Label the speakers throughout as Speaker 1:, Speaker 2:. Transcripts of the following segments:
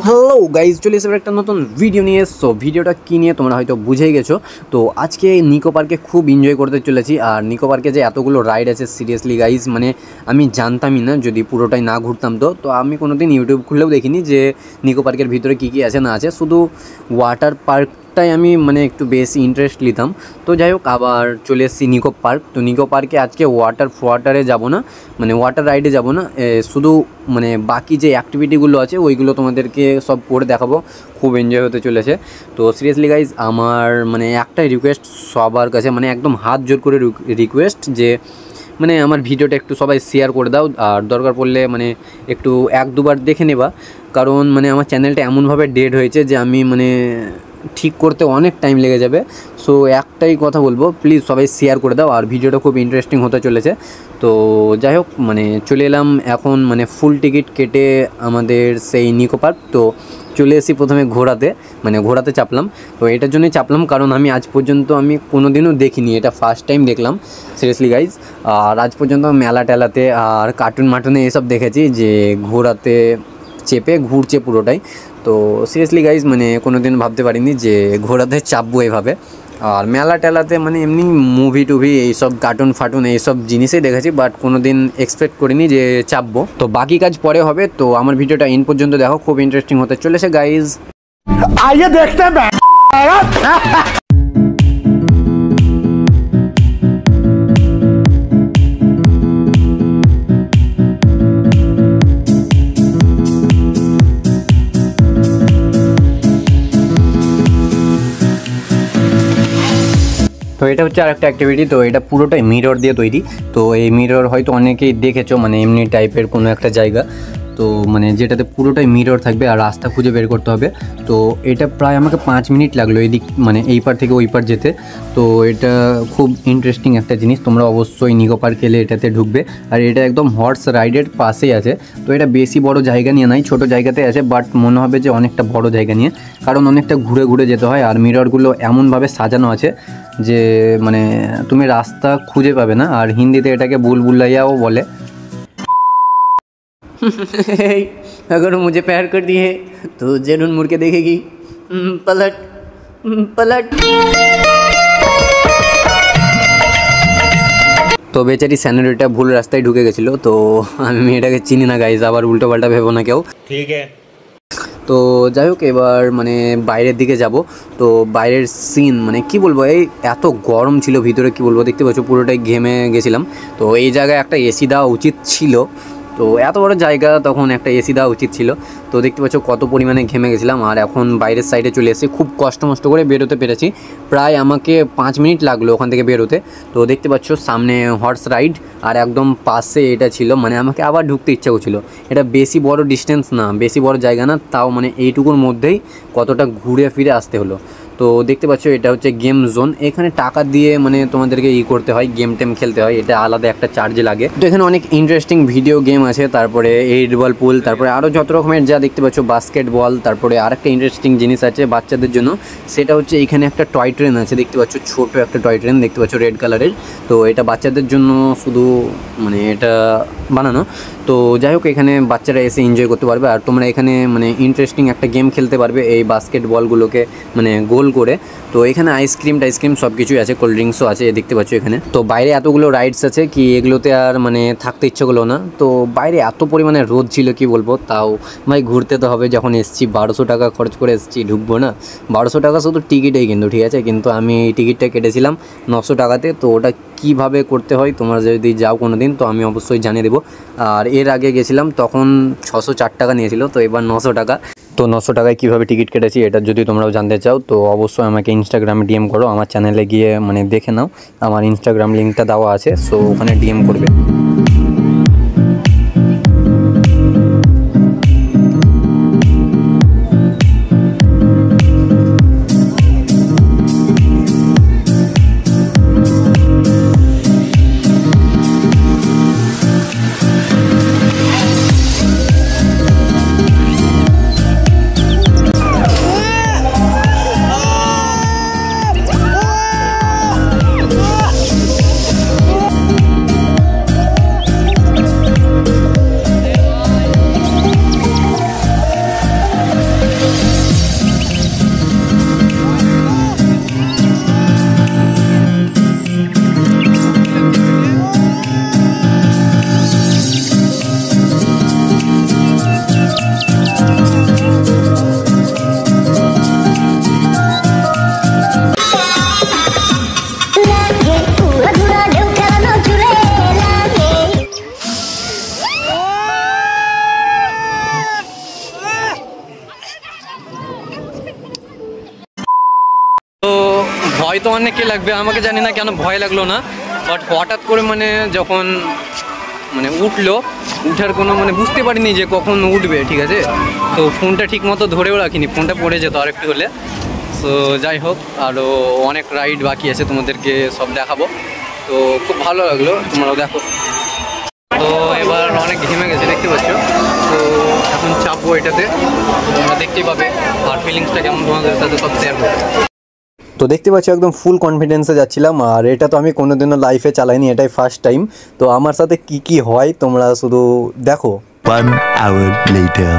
Speaker 1: Hello guys, চলে এসে একটা নতুন ভিডিও নিয়ে। সো ভিডিওটা কী নিয়ে তোমরা হয়তো বুঝেই গেছো। তো আজকে নিকো পার্কে খুব এনজয় করতে চলেছি। আর নিকো পার্কে যে এতগুলো রাইড আছে, সিরিয়াসলি গাইজ, মানে আমি জানতামই না যদি পুরোটাই না ঘুরতাম। তো আমি কোনো দিন ইউটিউব খুললেও দেখিনি যে নিকো পার্কের ভিতরে কী কী আছে না আছে। শুধু ওয়াটার পার্কটাই আমি মানে একটু বেশি ইন্টারেস্ট নিতাম। তো যাই হোক, আবার চলে এসেছি নিকো পার্ক। তো নিকো পার্কে আজকে ওয়াটারে যাব না, মানে ওয়াটার রাইডে যাব না, শুধু মানে বাকি যে অ্যাক্টিভিটিগুলো আছে ওইগুলো তোমাদেরকে সব করে দেখাবো। খুব এনজয় হতে চলেছে। তো সিরিয়াসলি গাইজ, আমার মানে একটাই রিকোয়েস্ট সবার কাছে, মানে একদম হাত জোর করে রিকোয়েস্ট যে মানে আমার ভিডিওটা একটু সবাই শেয়ার করে দাও। আর দরকার পড়লে মানে একটু এক দুবার দেখে নেবা, কারণ মানে আমার চ্যানেলটা এমনভাবে ডেড হয়েছে যে আমি মানে ঠিক করতে অনেক টাইম লেগে যাবে। সো একটাই কথা বলবো, প্লিজ সবাই শেয়ার করে দাও। আর ভিডিওটা খুব ইন্টারেস্টিং হতে চলেছে। তো যাই হোক, মানে চলে এলাম এখন মানে ফুল টিকিট কেটে আমাদের সেই নিকো পার্ক। তো চলে এসেছি প্রথমে ঘোড়াতে চাপলাম। তো এটার জন্যই চাপলাম কারণ আমি আজ পর্যন্ত আমি কোনো দিনও দেখিনি, এটা ফার্স্ট টাইম দেখলাম সিরিয়াসলি গাইজ। আর আজ পর্যন্ত মেলা টেলাতে আর কার্টুনে এসব দেখেছি যে ঘোড়াতে চেপে ঘুরছে পুরোটাই। তো সিরিয়াসলি গাইজ, মানে কোনো দিন ভাবতে পারিনি যে ঘোড়াতে চাপবো এভাবে। আর মেলা টেলাতে মানে এমনি মুভি টুভি এইসব কার্টুন এইসব জিনিসই দেখেছি, বাট কোনো দিন এক্সপেক্ট করিনি যে চাপবো। তো বাকি কাজ পরে হবে। তো আমার ভিডিওটা ইন পর্যন্ত দেখো, খুব ইন্টারেস্টিং হতে চলেছে গাইজ।
Speaker 2: आइए देखते हैं।
Speaker 1: তো এটা হচ্ছে আর একটা অ্যাক্টিভিটি। তো এটা পুরোটাই মিরর দিয়ে তৈরি। তো এই মিরর হয়তো অনেকেই দেখেছো, মানে এমনি টাইপের কোনো একটা জায়গা, তো মানে যেটাতে পুরোটাই মিরর থাকবে আর রাস্তা খুঁজে বের করতে হবে। তো এটা প্রায় আমাকে 5 মিনিট লাগলো এদিক মানে এই পার থেকে ওই পার যেতে। তো এটা খুব ইন্টারেস্টিং একটা জিনিস, তোমরা অবশ্যই নিকো পার্ক এলে এটাতে ঢুকবে। আর এটা একদম হর্স রাইডের পাশেই আছে। তো এটা বেশি বড় জায়গা নিয়ে নাই, ছোটো জায়গাতে আছে, বাট মনে হবে যে অনেকটা বড় জায়গা নিয়ে, কারণ অনেকটা ঘুরে ঘুরে যেতে হয়। আর মিররগুলো এমনভাবে সাজানো আছে যে মানে তুমি রাস্তা খুঁজে পাবে না। আর হিন্দিতে এটাকে বুলবুলাইয়াও বলে। अगर मुझे प्यार कर दी है तो जरूर मुड़ के देखेगी, पलट पलट। তো বেচারি স্যানেরিটা ভুল রাস্তায় ঢুকে গেছিলো। তো আমি মেয়েটাকে চিনি না গাইজ, আবার উল্টো পাল্টা ভেবো না কেউ, ঠিক আছে। তো যাই হোক, এবার মানে বাইরের দিকে যাব। তো বাইরের সিন মানে কি বলবো, এই এত গরম ছিল ভিতরে, কি বলবো, দেখতে পাচ্ছ পুরোটাই ঘেমে গেছিলাম। তো এই জায়গায় একটা এসি দেওয়া উচিত ছিল। তো এত বড় জায়গা, তখন একটা এসি দেওয়া উচিত ছিল। তো দেখতে পাচ্ছ কত পরিমাণে ঘেমে গেছিলাম। আর এখন বাইরের সাইডে চলে এসেছি, খুব কষ্ট করে বেরোতে পেরেছি। প্রায় আমাকে 5 মিনিট লাগলো ওখান থেকে বেরোতে। তো দেখতে পাচ্ছ সামনে হর্স রাইড আর একদম পাশে এটা ছিল, মানে আমাকে আবার ঢুকতে ইচ্ছা করছিল। এটা বেশি বড় ডিস্টেন্স না, বেশি বড় জায়গা না, তাও মানে এইটুকুর মধ্যেই কতটা ঘুরে ফিরে আসতে হলো। তো দেখতে পাচ্ছ এটা হচ্ছে গেম জোন। এখানে টাকা দিয়ে মানে তোমাদেরকে করতে হয়, গেম টেম খেলতে হয়, এটা আলাদা একটা চার্জ লাগে। তো এখানে অনেক ইন্টারেস্টিং ভিডিও গেম আছে, তারপরে 8 বল পুল, তারপরে আরও যত রকমের যা দেখতে পাচ্ছ বাস্কেটবল। তারপরে আরেকটা ইন্টারেস্টিং জিনিস আছে বাচ্চাদের জন্য, সেটা হচ্ছে এখানে একটা টয় ট্রেন আছে, দেখতে পাচ্ছ ছোট একটা টয় ট্রেন দেখতে পাচ্ছ রেড কালারের। তো এটা বাচ্চাদের জন্য শুধু মানে এটা বানানো। তো যাই হোক, এখানে বাচ্চারা এসে এনজয় করতে পারবে। আর তোমরা এখানে মানে ইন্টারেস্টিং একটা গেম খেলতে পারবে এই বাস্কেটবলগুলোকে মানে গোল করে। তো এখানে আইসক্রিম সব কিছুই আছে, কোল্ড ড্রিঙ্কসও আছে দেখতে পাচ্ছ এখানে। তো বাইরে এতগুলো রাইডস আছে কি এগুলোতে আর মানে থাকতে ইচ্ছে করলো না। তো বাইরে এত পরিমাণে রোদ ছিল, কি বলবো, তাও ভাই ঘুরতে তো হবে। যখন এসছি 1200 টাকা খরচ করে এসছি, ঢুকবো না? 1200 টাকা শুধু টিকিটেই কিন্তু, ঠিক আছে, কিন্তু আমি এই টিকিটটা কেটেছিলাম 900 টাকাতে। তো ওটা কীভাবে করতে হয় তোমরা যদি যাও কোনো দিন তো আমি অবশ্যই জানিয়ে দেবো। আর এর আগে গেছিলাম তখন 604 টাকা নিয়েছিল, তো এবার 900 টাকা। তো 900 টাকায় কীভাবে টিকিট কেটেছি এটা যদি তোমরাও জানতে চাও তো অবশ্যই আমাকে ইনস্টাগ্রামে ডিএম করো। আমার চ্যানেলে গিয়ে মানে দেখে নাও, আমার ইনস্টাগ্রাম লিঙ্কটা দেওয়া আছে, সো ওখানে ডিএম করবে। হয়তো অনেকে লাগবে, আমাকে জানি না কেন ভয় লাগলো না, বাট হঠাৎ করে মানে যখন মানে উঠলো, উঠার কোনো মানে বুঝতে পারিনি যে কখন উঠবে, ঠিক আছে। তো ফোনটা ঠিক মতো ধরেও রাখিনি, ফোনটা পড়ে যেত আর একটু হলে। তো যাই হোক, আরও অনেক রাইড বাকি আছে, তোমাদেরকে সব দেখাবো। তো খুব ভালো লাগলো, তোমরাও দেখো। তো এবার অনেক ঘেমে গেছে দেখতে পাচ্ছ, তো এখন চাপবো এটাতে, তোমরা দেখতেই পাবে আর ফিলিংসটা কেমন তোমাদের সাথে সব শেয়ার করবো। তো দেখতে পাচ্ছ একদম ফুল কনফিডেন্সে যাচ্ছিলাম, আর এটা তো আমি কোনোদিনও লাইফে চালাইনি, এটাই ফার্স্ট টাইম। তো আমার সাথে কি কি হয় তোমরা শুধু দেখো।
Speaker 3: 1 hour later.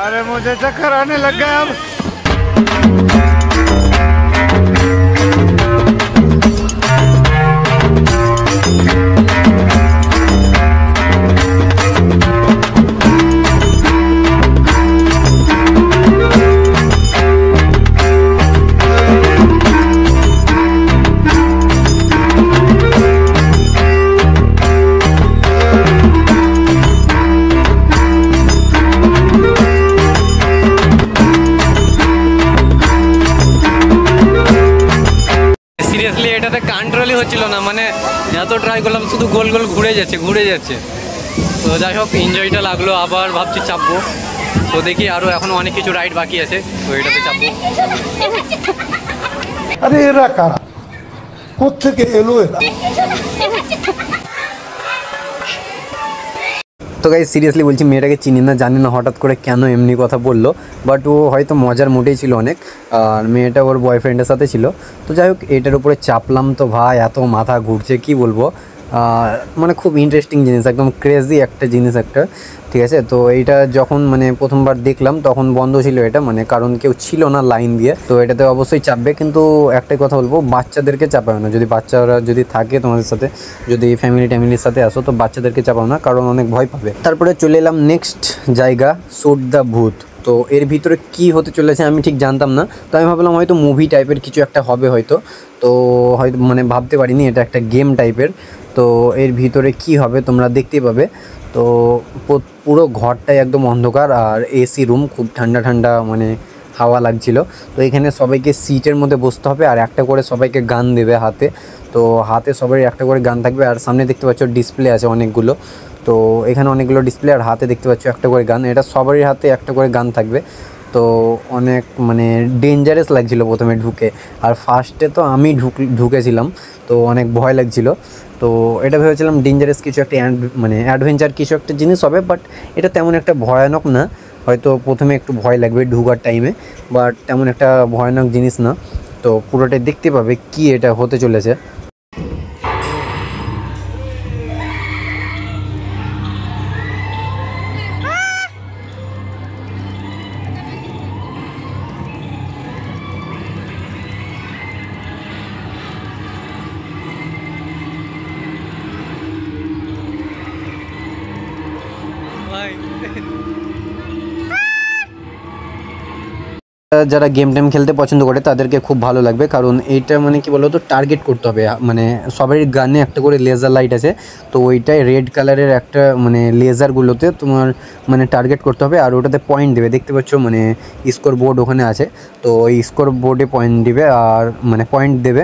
Speaker 2: अरे मुझे चक्कर आने लग गया अब।
Speaker 1: সিরিয়াসলি এটাতে কন্ট্রোলই হচ্ছিল না, মানে এত ট্রাই করলাম, শুধু গোল গোল ঘুরে যাচ্ছে। তো যাই হোক, এনজয়টা লাগলো, আবার ভাবছি চাপবো। তো দেখি আরও এখনও অনেক কিছু রাইড বাকি আছে, তো এটাতে চাপবো।
Speaker 2: अरे एरा कारा কোত্থেকে এলো এরা?
Speaker 1: তো গাইস সিরিয়াসলি বলছি, মেয়েটাকে চিনি না, জানি না হঠাৎ করে কেন এমনি কথা বললো, বাট ও হয়তো মজার মুডেই ছিল অনেক, আর মেয়েটা ওর বয়ফ্রেন্ডের সাথে ছিল। তো যাই হোক, এটার উপরে চাপলাম, তো ভাই এত মাথা ঘুরছে কি বলবো, মানে খুব ইন্টারেস্টিং জিনিস, একদম ক্রেজি একটা জিনিস একটা, ঠিক আছে। তো এইটা যখন মানে প্রথমবার দেখলাম তখন বন্ধ ছিল এটা, মানে কারণ কেউ ছিল না লাইন দিয়ে। তো এটাতে অবশ্যই চাপবে, কিন্তু একটাই কথা বলবো, বাচ্চাদেরকে চাপাবে না। যদি বাচ্চারা যদি থাকে তোমাদের সাথে, যদি ফ্যামিলির সাথে আসো, তো বাচ্চাদেরকে চাপাও না, কারণ অনেক ভয় পাবে। তারপরে চলে এলাম নেক্সট জায়গা, শুট দ্য ভূত। তো এর ভিতরে কি হতে চলেছে আমি ঠিক জানতাম না, তো আমি ভাবলাম হয়তো মুভি টাইপের কিছু একটা হবে হয়তো, তো হয়তো মানে ভাবতে পারিনি এটা একটা গেম টাইপের। তো এর ভিতরে কি হবে তোমরা দেখতে পাবে। তো পুরো ঘরটাই একদম অন্ধকার, আর এসি রুম, খুব ঠান্ডা ঠান্ডা মানে হাওয়া লাগছিল। তো এখানে সবাইকে সিটের মধ্যে বসতে হবে, আর একটা করে সবাইকে গান দেবে হাতে। তো হাতে সবাই একটা করে গান থাকবে, আর সামনে দেখতে পাচ্ছ ডিসপ্লে আছে অনেকগুলো। তো এখানে অনেকগুলো ডিসপ্লে, আর হাতে দেখতে পাচ্ছ একটা করে গান, এটা সবারই হাতে একটা করে গান থাকবে। তো অনেক মানে ডেঞ্জারাস লাগছিল প্রথমে ঢুকে, আর ফার্স্টে তো আমি ঢুকেছিলাম, তো অনেক ভয় লাগছিল। তো এটা ভেবেছিলাম ডেঞ্জারাস কিছু একটা মানে অ্যাডভেঞ্চার কিছু একটা জিনিস হবে, বাট এটা তেমন একটা ভয়ানক না। হয়তো প্রথমে একটু ভয় লাগবে ঢুকার টাইমে, বাট তেমন একটা ভয়ানক জিনিস না। তো পুরোটাই দেখতে পাবে কি এটা হতে চলেছে। যারা গেম টেম খেলতে পছন্দ করে তাদেরকে খুব ভালো লাগবে, কারণ এইটা মানে কি বলতো, টার্গেট করতে হবে, মানে সবারই গানে একটা করে লেজার লাইট আছে। তো ওইটাই রেড কালারের একটা মানে লেজারগুলোতে তোমার মানে টার্গেট করতে হবে, আর ওটাতে পয়েন্ট দেবে। দেখতে পাচ্ছ মানে স্কোর বোর্ড ওখানে আছে, তো ওই স্কোর বোর্ডে পয়েন্ট দিবে, আর মানে পয়েন্ট দেবে।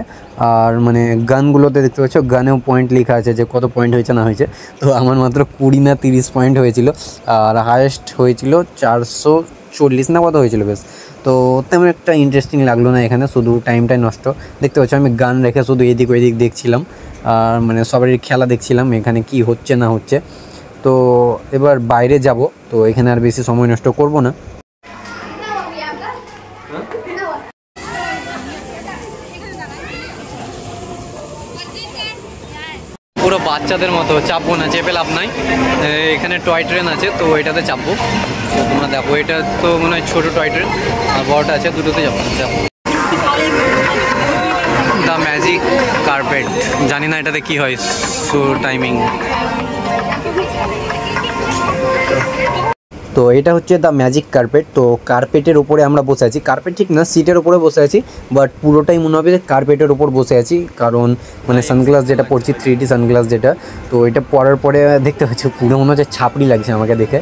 Speaker 1: আর মানে গানগুলোতে দেখতে পাচ্ছ গানেও পয়েন্ট লেখা আছে যে কত পয়েন্ট হয়েছে না হয়েছে। তো আমার মাত্র 20 না 30 পয়েন্ট হয়েছিল, আর হায়েস্ট হয়েছিল 440 না কত হয়েছিল বেশ। তো তেমন একটা ইন্টারেস্টিং লাগলো না, এখানে শুধু টাইমটাই নষ্ট। দেখতে পাচ্ছ আমি গান রেখে শুধু এদিক ওইদিক দেখছিলাম, আর মানে সবারই খেলা দেখছিলাম এখানে কি হচ্ছে না হচ্ছে। তো এবার বাইরে যাব, তো এখানে আর বেশি সময় নষ্ট করব না। পুরো বাচ্চাদের মতো, চাপবো না, চেপে লাভ নাই। এখানে টয় ট্রেন আছে, তো এটাতে চাপবো। তো তোমরা দেখো, এটা তো মনে হয় ছোটো টয় ট্রেন, আর বড়টা আছে, দুটোতে যাবো। দ্য ম্যাজিক কার্পেট, জানি না এটাতে কি হয়। সো টাইমিং তো এটা হচ্ছে দ্য ম্যাজিক কার্পেট। তো কার্পেটের উপরে আমরা বসে আছি, কার্পেট ঠিক না, সিটের উপরে বসে আছি, বাট পুরোটাই মনে হবে কার্পেটের উপর বসে আছি, কারণ মানে সানগ্লাস যেটা পরছি 3D সানগ্লাস যেটা, তো এটা পরার পরে দেখতে পাচ্ছি পুরো মনে হচ্ছে ছাপড়ি লাগছে আমাকে দেখে।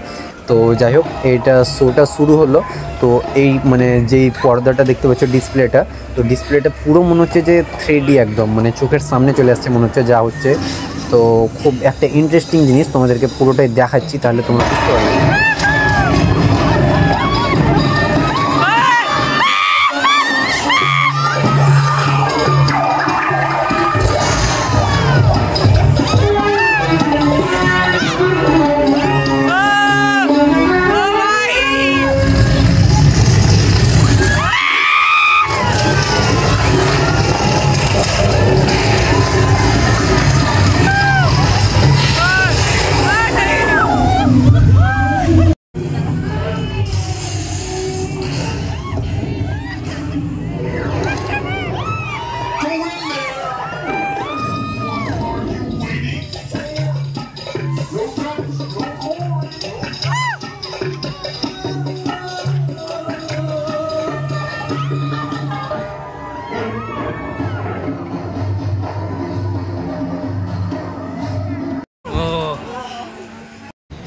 Speaker 1: তো যাই হোক, এটা শোটা শুরু হলো। তো এই মানে যেই পর্দাটা দেখতে পাচ্ছ ডিসপ্লেটা, তো ডিসপ্লেটা পুরো মনে হচ্ছে যে 3D একদম, মানে চোখের সামনে চলে আসছে মনে হচ্ছে যা হচ্ছে। তো খুব একটা ইন্টারেস্টিং জিনিস, তোমাদেরকে পুরোটাই দেখাচ্ছি তাহলে তোমরা বুঝতে পারবে।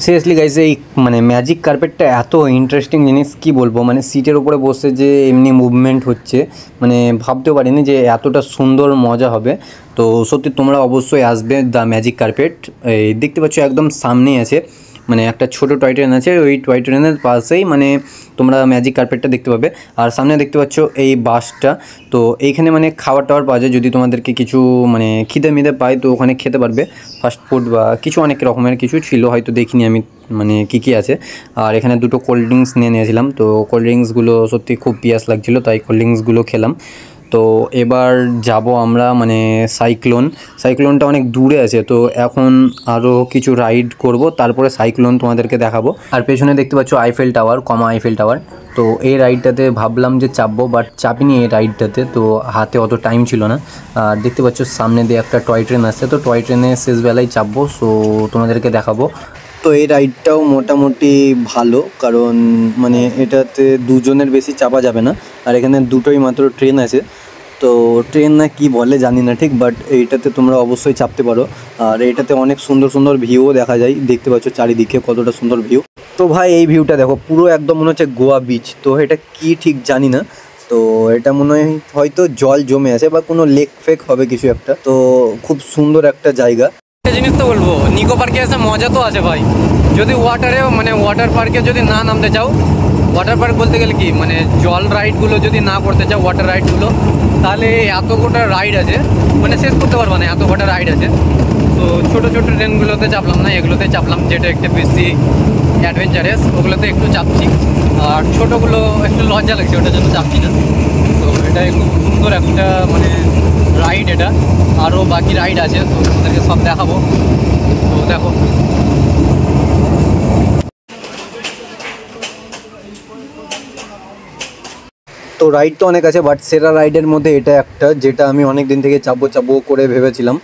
Speaker 1: সিরিয়াসলি গাইজ, এই মানে ম্যাজিক কার্পেটটা এত ইন্টারেস্টিং জিনিস, কি বলবো, মানে সিটের উপরে বসে যে এমনি মুভমেন্ট হচ্ছে, মানে ভাবতেও পারিনি যে এতটা সুন্দর মজা হবে। তো সত্যি তোমরা অবশ্যই আসবে দ্য ম্যাজিক কার্পেট। এই দেখতে পাচ্ছ একদম সামনেই আছে, মানে একটা ছোটো টয় ট্রেন আছে, ওই টয় ট্রেনের পাশেই মানে তোমরা ম্যাজিক কার্পেটটা দেখতে পাবে। আর সামনে দেখতে পাচ্ছ এই বাসটা, তো এইখানে মানে খাবার টাবার পাওয়া যায়, যদি তোমাদেরকে কিছু মানে খিদে মিদে পায় তো ওখানে খেতে পারবে, ফাস্ট ফুড বা কিছু অনেক রকমের কিছু ছিল, হয়তো দেখিনি আমি মানে কী আছে। আর এখানে দুটো কোল্ড ড্রিঙ্কস নিয়ে নিয়েছিলাম, তো কোল্ড ড্রিঙ্কসগুলো সত্যি খুব পিয়াস লাগছিলো, তাই কোল্ড ড্রিঙ্কসগুলো খেলাম। তো এবার যাব আমরা মানে সাইক্লোনটা অনেক দূরে আছে, তো এখন আরও কিছু রাইড করব, তারপরে সাইক্লোন তোমাদেরকে দেখাবো। আর পেছনে দেখতে পাচ্ছ আইফেল টাওয়ার। তো এই রাইডটাতে ভাবলাম যে চাপবো, বাট চাপিনি এই রাইডটাতে, তো হাতে অত টাইম ছিল না। আর দেখতে পাচ্ছ সামনে দিয়ে একটা টয় ট্রেন আসছে, তো টয় ট্রেনে শেষবেলায় চাপবো, সো তোমাদেরকে দেখাবো। তো এই রাইডটাও মোটামুটি ভালো, কারণ মানে এটাতে দুজনের বেশি চাপা যাবে না, আর এখানে দুটোই মাত্র ট্রেন আছে। তো ট্রেন না কি বলে জানি না ঠিক, বাট এইটাতে তোমরা অবশ্যই চাপতে পারো। আর এইটাতে অনেক সুন্দর সুন্দর ভিউও দেখা যায়, দেখতে পাচ্ছ চারিদিকে কতটা সুন্দর ভিউ। তো ভাই এই ভিউটা দেখো, পুরো একদম মনে হচ্ছে গোয়া বিচ, তো এটা কি ঠিক জানি না, তো এটা মনে হয় হয়তো জল জমে আছে বা কোনো লেক ফেক হবে কিছু একটা, তো খুব সুন্দর একটা জায়গা। একটা জিনিস তো বলবো, নিকো পার্কে এসে মজা তো আছে ভাই, যদি ওয়াটারে মানে ওয়াটার পার্কে যদি না নামতে চাও, ওয়াটার পার্ক বলতে গেলে কি মানে জল রাইডগুলো যদি না করতে চাও, ওয়াটার রাইডগুলো, তাহলে এত গোটা রাইড আছে, মানে শেষ করতে পারবো না, এত গোটা রাইড আছে। তো ছোটো ছোটো ট্রেনগুলোতে চাপলাম না, এগুলোতে চাপলাম, যেটা একটু বেশি অ্যাডভেঞ্চারাস, ওগুলোতে একটু চাপছি। আর ছোটোগুলো একটু লজ্জা লাগছে, ওটার জন্য চাপছি না। তো এটাই খুব সুন্দর একটা মানে রাইড এটা, আরও বাকি রাইড আছে, তো তোমাদেরকে সব দেখাবো। তো দেখো, তো রাইড তো অনেক আছে, বাট সেরা রাইডের মধ্যে এটা একটা, যেটা আমি অনেক দিন থেকে চাপবো করে ভেবেছিলাম,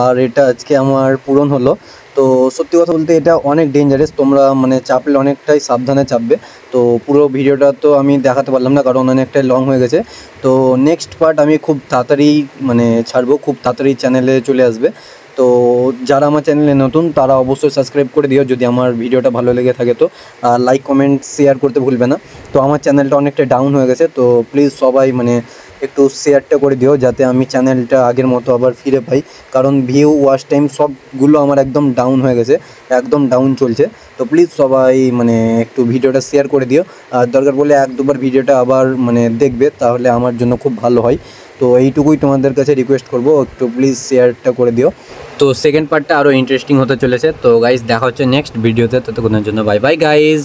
Speaker 1: আর এটা আজকে আমার পূরণ হলো। তো সত্যি কথা বলতে এটা অনেক ডেঞ্জারাস, তোমরা মানে চাপলে অনেকটাই সাবধানে চাপবে। তো পুরো ভিডিওটা তো আমি দেখাতে পারলাম না, কারণ অনেকটাই লং হয়ে গেছে। তো নেক্সট পার্ট আমি খুব তাড়াতাড়ি মানে ছাড়বো, খুব তাড়াতাড়ি চ্যানেলে চলে আসবে। তো যারা আমার চ্যানেলে নতুন তারা অবশ্যই সাবস্ক্রাইব করে দিও, যদি আমার ভিডিওটা ভালো লেগে থাকে তো, আর লাইক কমেন্ট শেয়ার করতে ভুলবে না। তো আমার চ্যানেলটা অনেকটা ডাউন হয়ে গেছে, তো প্লিজ সবাই মানে একটু শেয়ারটা করে দিও, যাতে আমি চ্যানেলটা আগের মতো আবার ফিরে পাই, কারণ ভিউ ওয়াচ টাইম সবগুলো আমার একদম ডাউন হয়ে গেছে, একদম ডাউন চলছে। তো প্লিজ সবাই মানে একটু ভিডিওটা শেয়ার করে দিও, আর দরকার পড়লে এক দুবার ভিডিওটা আবার মানে দেখবে, তাহলে আমার জন্য খুব ভালো হয়। তো এইটুকুই তোমাদের কাছে রিকোয়েস্ট করবো, একটু প্লিজ শেয়ারটা করে দিও। তো সেকেন্ড পার্টটা আরও ইন্টারেস্টিং হতে চলেছে। তো গাইজ দেখা হচ্ছে নেক্সট ভিডিওতে, ততক্ষণের জন্য বাই বাই गाइस।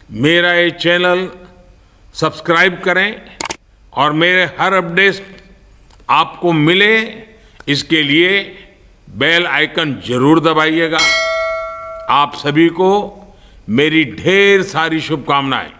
Speaker 4: मेरा ये चैनल सब्सक्राइब करें और मेरे हर अपडेट आपको मिले, इसके लिए बेल आइकन जरूर दबाइएगा। आप सभी को मेरी ढेर सारी शुभकामनाएं।